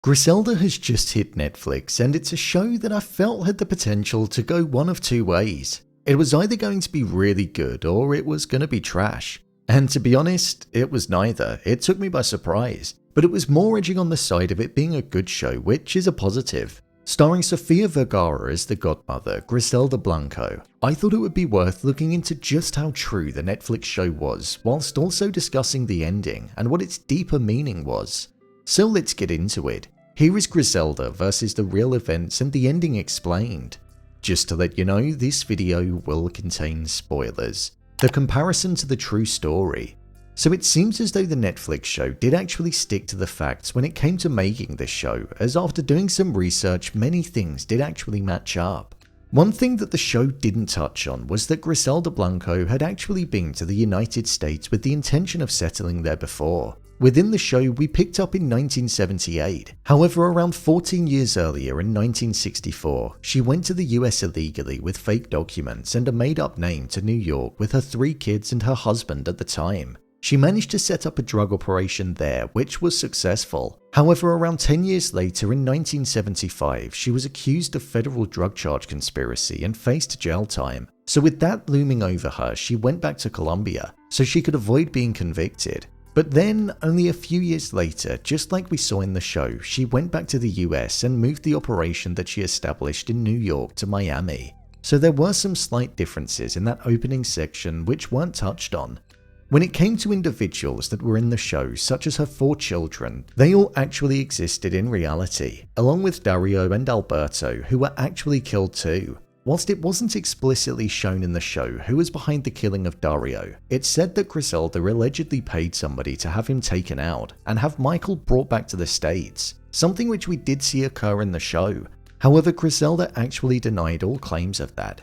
Griselda has just hit Netflix, and it's a show that I felt had the potential to go one of two ways. It was either going to be really good or it was going to be trash. And to be honest, it was neither. It took me by surprise, but it was more edging on the side of it being a good show, which is a positive. Starring Sofia Vergara as the godmother, Griselda Blanco, I thought it would be worth looking into just how true the Netflix show was, whilst also discussing the ending and what its deeper meaning was. So let's get into it. Here is Griselda versus the real events and the ending explained. Just to let you know, this video will contain spoilers. The comparison to the true story. So it seems as though the Netflix show did actually stick to the facts when it came to making this show, as after doing some research, many things did actually match up. One thing that the show didn't touch on was that Griselda Blanco had actually been to the United States with the intention of settling there before. Within the show, we picked up in 1978. However, around 14 years earlier in 1964, she went to the US illegally with fake documents and a made-up name to New York with her 3 kids and her husband at the time. She managed to set up a drug operation there, which was successful. However, around 10 years later in 1975, she was accused of federal drug charge conspiracy and faced jail time. So with that looming over her, she went back to Colombia so she could avoid being convicted. But then, only a few years later, just like we saw in the show, she went back to the US and moved the operation that she established in New York to Miami. So there were some slight differences in that opening section which weren't touched on. When it came to individuals that were in the show, such as her 4 children, they all actually existed in reality, along with Dario and Alberto, who were actually killed too. Whilst it wasn't explicitly shown in the show who was behind the killing of Dario, it said that Griselda allegedly paid somebody to have him taken out and have Michael brought back to the States, something which we did see occur in the show. However, Griselda actually denied all claims of that.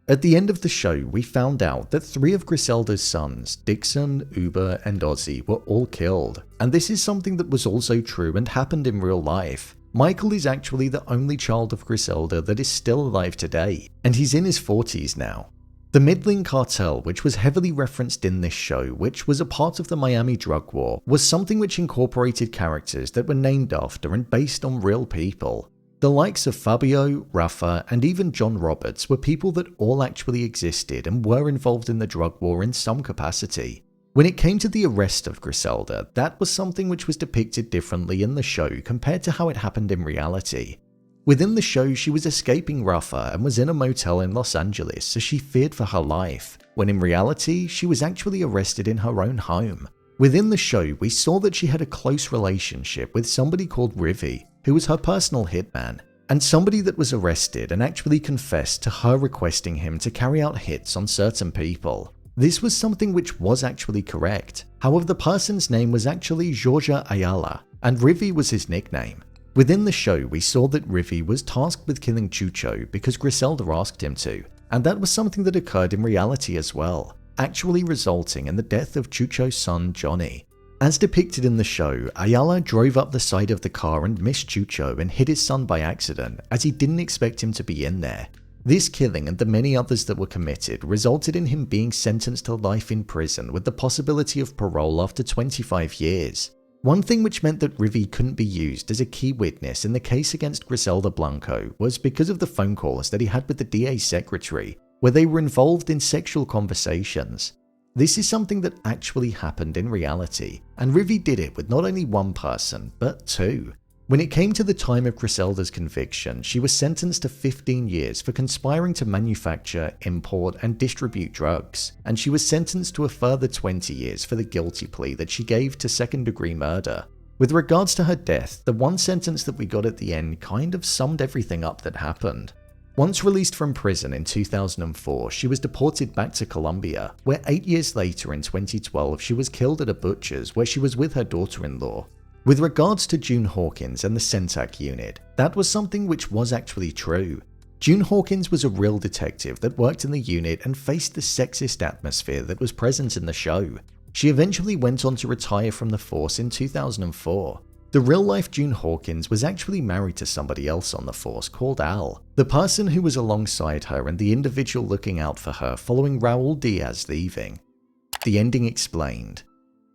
At the end of the show, we found out that 3 of Griselda's sons, Dixon, Uber, and Ozzy, were all killed, and this is something that was also true and happened in real life. Michael is actually the only child of Griselda that is still alive today, and he's in his 40s now. The Midland cartel, which was heavily referenced in this show, which was a part of the Miami drug war, was something which incorporated characters that were named after and based on real people. The likes of Fabio, Rafa, and even John Roberts were people that all actually existed and were involved in the drug war in some capacity. When it came to the arrest of Griselda, that was something which was depicted differently in the show compared to how it happened in reality. Within the show, she was escaping Rafa and was in a motel in Los Angeles, so she feared for her life, when in reality, she was actually arrested in her own home. Within the show, we saw that she had a close relationship with somebody called Rivi, who was her personal hitman, and somebody that was arrested and actually confessed to her requesting him to carry out hits on certain people. This was something which was actually correct. However, the person's name was actually Georgia Ayala, and Rivi was his nickname. Within the show, we saw that Rivi was tasked with killing Chucho because Griselda asked him to, and that was something that occurred in reality as well, actually resulting in the death of Chucho's son Johnny. As depicted in the show, Ayala drove up the side of the car and missed Chucho and hit his son by accident, as he didn't expect him to be in there. This killing and the many others that were committed resulted in him being sentenced to life in prison with the possibility of parole after 25 years. One thing which meant that Rivi couldn't be used as a key witness in the case against Griselda Blanco was because of the phone calls that he had with the DA's secretary, where they were involved in sexual conversations. This is something that actually happened in reality, and Rivi did it with not only one person, but 2. When it came to the time of Griselda's conviction, she was sentenced to 15 years for conspiring to manufacture, import, and distribute drugs, and she was sentenced to a further 20 years for the guilty plea that she gave to second-degree murder. With regards to her death, the one sentence that we got at the end kind of summed everything up that happened. Once released from prison in 2004, she was deported back to Colombia, where 8 years later in 2012 she was killed at a butcher's where she was with her daughter-in-law. With regards to June Hawkins and the Centac unit, that was something which was actually true. June Hawkins was a real detective that worked in the unit and faced the sexist atmosphere that was present in the show. She eventually went on to retire from the force in 2004. The real-life June Hawkins was actually married to somebody else on the force called Al, the person who was alongside her and the individual looking out for her following Raul Diaz leaving. The ending explained.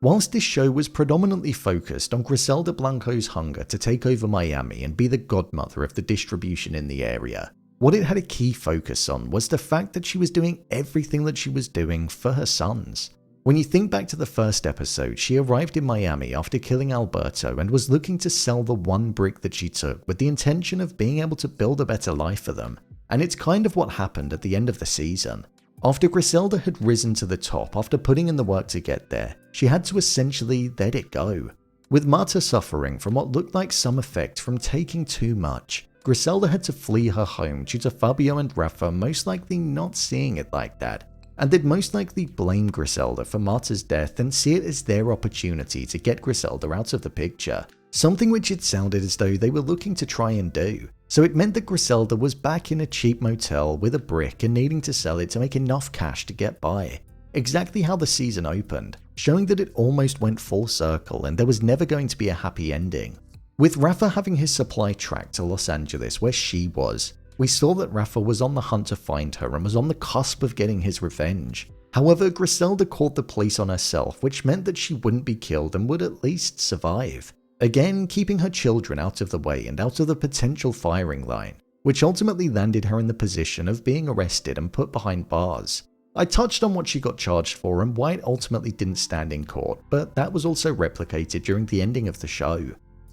Whilst this show was predominantly focused on Griselda Blanco's hunger to take over Miami and be the godmother of the distribution in the area, what it had a key focus on was the fact that she was doing everything that she was doing for her sons. When you think back to the first episode, she arrived in Miami after killing Alberto and was looking to sell the one brick that she took with the intention of being able to build a better life for them. And it's kind of what happened at the end of the season. After Griselda had risen to the top after putting in the work to get there, she had to essentially let it go. With Marta suffering from what looked like some effect from taking too much, Griselda had to flee her home due to Fabio and Rafa most likely not seeing it like that, and they'd most likely blame Griselda for Marta's death and see it as their opportunity to get Griselda out of the picture, something which it sounded as though they were looking to try and do. So it meant that Griselda was back in a cheap motel with a brick and needing to sell it to make enough cash to get by. Exactly how the season opened, showing that it almost went full circle and there was never going to be a happy ending. With Rafa having his supply tracked to Los Angeles where she was, we saw that Rafa was on the hunt to find her and was on the cusp of getting his revenge. However, Griselda called the police on herself, which meant that she wouldn't be killed and would at least survive. Again, keeping her children out of the way and out of the potential firing line, which ultimately landed her in the position of being arrested and put behind bars. I touched on what she got charged for and why it ultimately didn't stand in court, but that was also replicated during the ending of the show.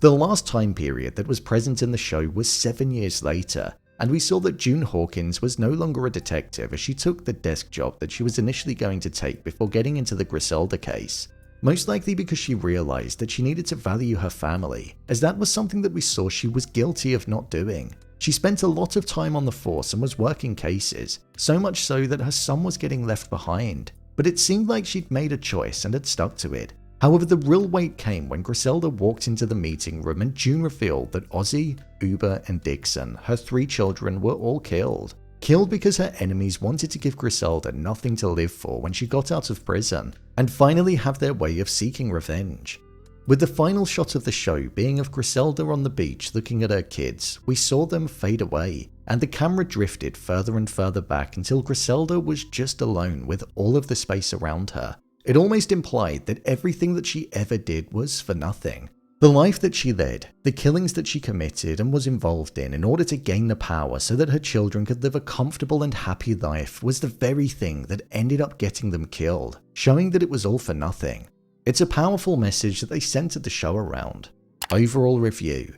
The last time period that was present in the show was 7 years later, and we saw that June Hawkins was no longer a detective as she took the desk job that she was initially going to take before getting into the Griselda case. Most likely because she realized that she needed to value her family, as that was something that we saw she was guilty of not doing. She spent a lot of time on the force and was working cases, so much so that her son was getting left behind, but it seemed like she'd made a choice and had stuck to it. However, the real weight came when Griselda walked into the meeting room and June revealed that Ozzy, Uber, and Dixon, her 3 children, were all killed. Killed because her enemies wanted to give Griselda nothing to live for when she got out of prison, and finally have their way of seeking revenge. With the final shot of the show being of Griselda on the beach looking at her kids, we saw them fade away, and the camera drifted further and further back until Griselda was just alone with all of the space around her. It almost implied that everything that she ever did was for nothing. The life that she led, the killings that she committed and was involved in order to gain the power so that her children could live a comfortable and happy life, was the very thing that ended up getting them killed, showing that it was all for nothing. It's a powerful message that they centered the show around. Overall review.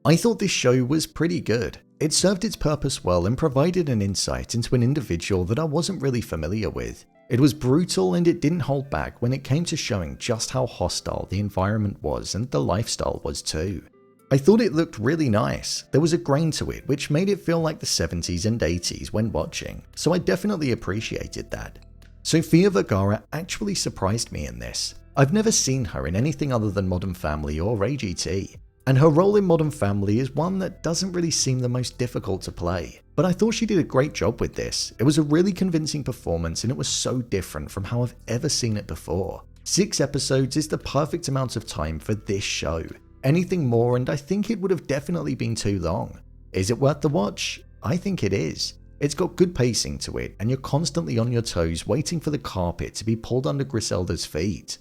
I thought this show was pretty good. It served its purpose well and provided an insight into an individual that I wasn't really familiar with. It was brutal and it didn't hold back when it came to showing just how hostile the environment was and the lifestyle was too. I thought it looked really nice. There was a grain to it which made it feel like the 70s and 80s when watching, so I definitely appreciated that. Sofia Vergara actually surprised me in this. I've never seen her in anything other than Modern Family or AGT, and her role in Modern Family is one that doesn't really seem the most difficult to play. But I thought she did a great job with this. It was a really convincing performance and it was so different from how I've ever seen it before. 6 episodes is the perfect amount of time for this show. Anything more and I think it would have definitely been too long. Is it worth the watch? I think it is. It's got good pacing to it and you're constantly on your toes waiting for the carpet to be pulled under Griselda's feet.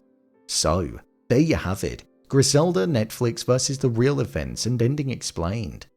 So, there you have it. Griselda Netflix versus the real events and ending explained.